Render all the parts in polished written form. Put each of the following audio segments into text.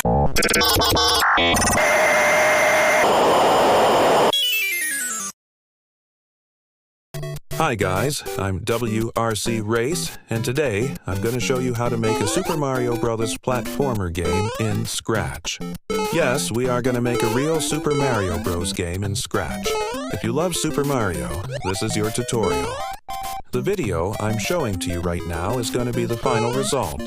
Hi guys, I'm WRC Race, and today I'm going to show you how to make a Super Mario Bros. Platformer game in Scratch. Yes, we are going to make a real Super Mario Bros. Game in Scratch. If you love Super Mario, this is your tutorial. The video I'm showing to you right now is going to be the final result.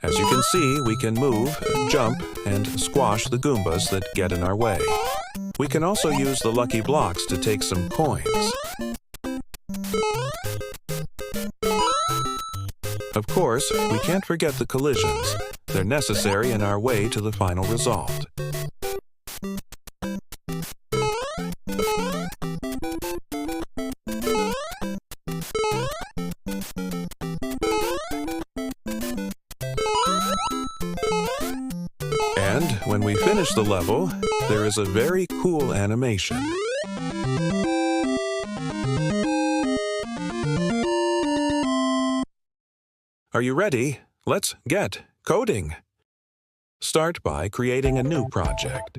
As you can see, we can move, jump, and squash the Goombas that get in our way. We can also use the lucky blocks to take some coins. Of course, we can't forget the collisions. They're necessary in our way to the final result. And when we finish the level, there is a very cool animation. Are you ready? Let's get coding. Start by creating a new project.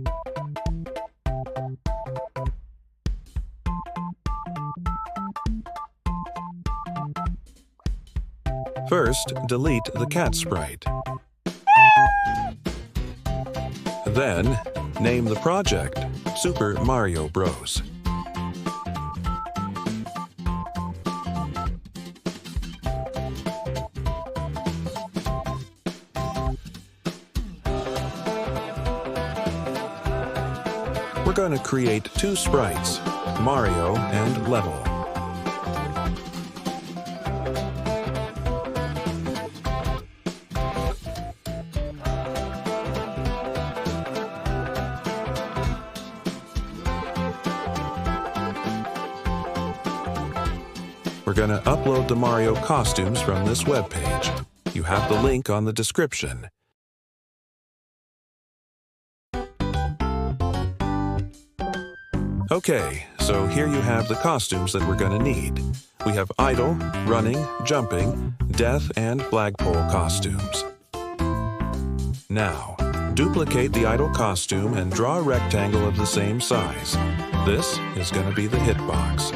First, delete the cat sprite. Then, name the project Super Mario Bros. We're going to create two sprites, Mario and Level. We're going to upload the Mario costumes from this webpage. You have the link on the description. Okay, so here you have the costumes that we're going to need. We have idle, running, jumping, death, and flagpole costumes. Now, duplicate the idle costume and draw a rectangle of the same size. This is going to be the hitbox.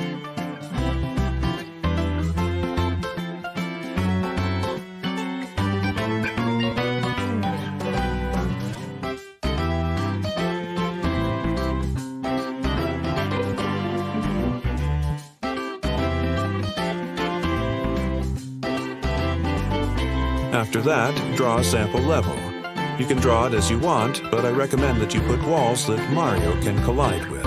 After that, draw a sample level. You can draw it as you want, but I recommend that you put walls that Mario can collide with.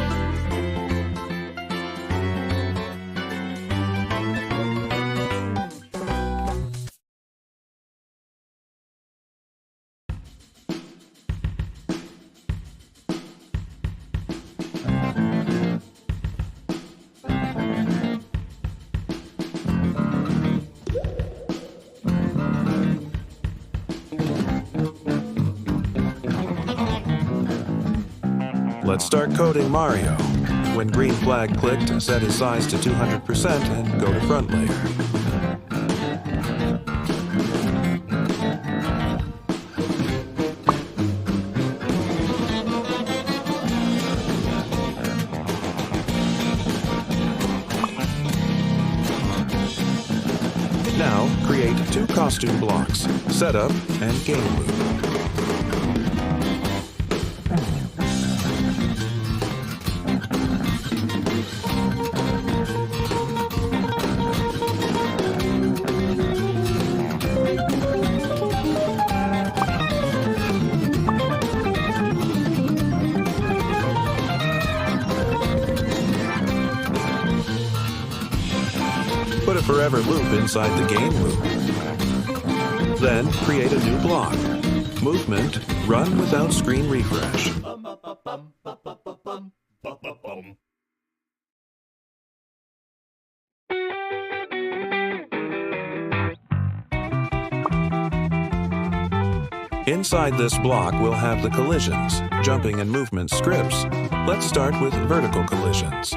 Let's start coding Mario. When green flag clicked, set his size to 200% and go to front layer. Now, create two costume blocks, Setup and Game Loop. Put a forever loop inside the game loop. Then create a new block. Movement, run without screen refresh. Inside this block, we'll have the collisions, jumping and movement scripts. Let's start with vertical collisions.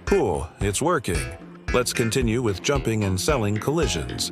Cool, it's working. Let's continue with jumping and selling collisions.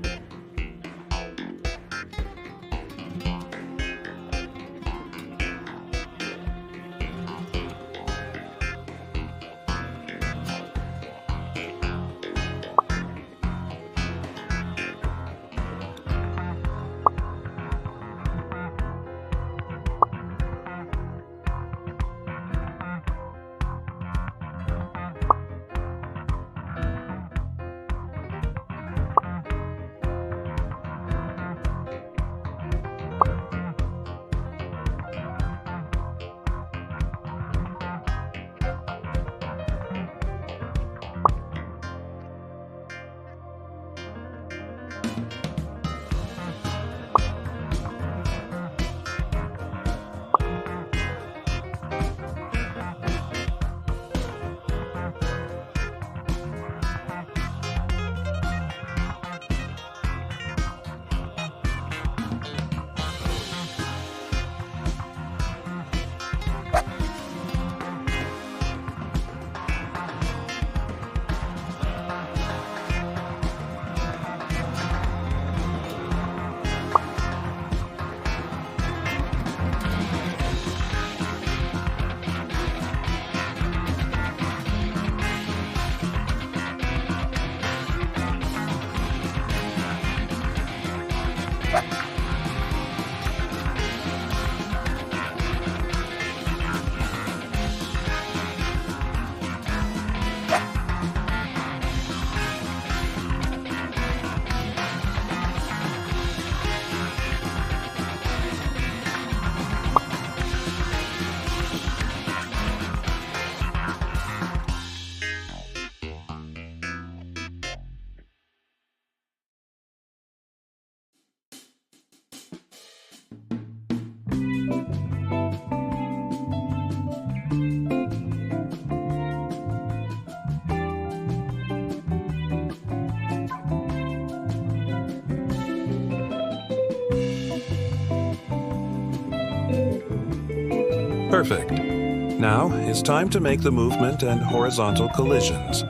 Perfect. Now it's time to make the movement and horizontal collisions.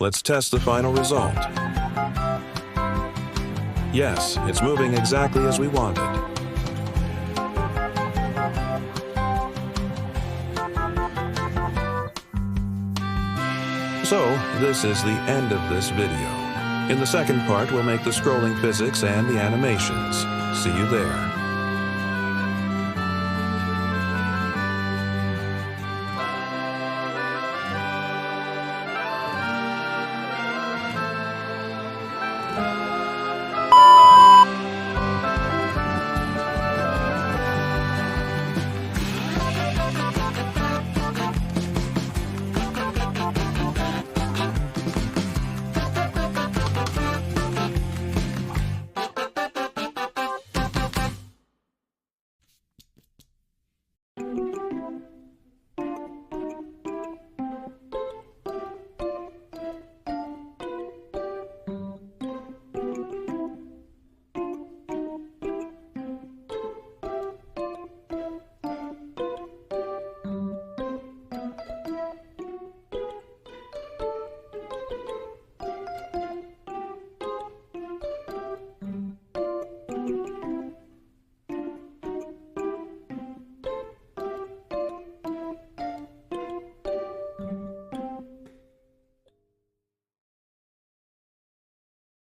Let's test the final result. Yes, it's moving exactly as we wanted. So, this is the end of this video. In the second part, we'll make the scrolling physics and the animations. See you there.